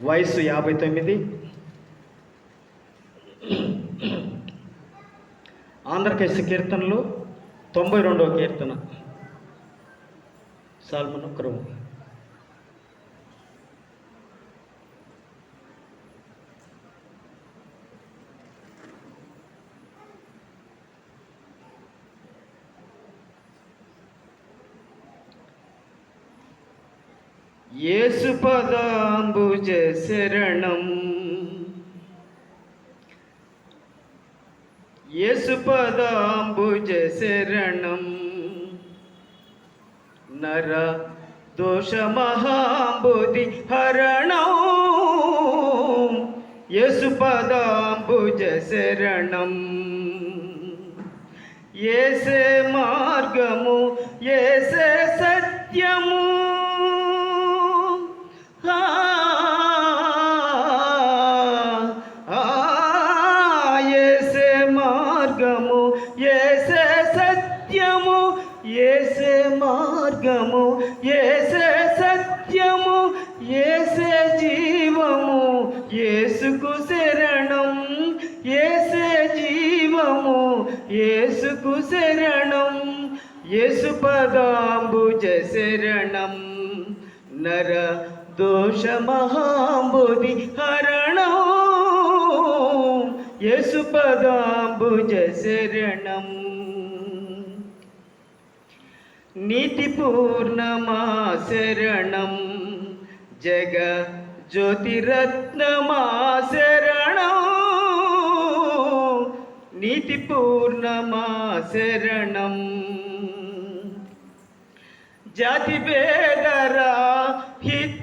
వయసు 59. ఆంధ్రకేశ కీర్తనలు 92వ కీర్తన. సాల్మను క్రమం. యేసు పదాంబుజ శరణం, యేసు పదాంబుజ శరణం, నర దోష మహాంబుధి హరణం. యేసు పదాంబుజ శరణం. యేసే మార్గము, యేసే సత్యము, యేసే మార్గము, యేసే సత్యము, యేసే మార్గము, యేసే సత్యము, యేసే జీవము, యేసుకు శరణం. యేసే జీవము, యేసుకు శరణం. యేసు పదాంబుజ శరణం, నర దోష మహాంబుధి హరణం. యేసు పదాంబుజ శరణం. నీతి పూర్ణమా శరణం, జగ జ్యోతిరత్నమా శరణం. నీతి పూర్ణమా శరణం. జాతి భేదరా హిత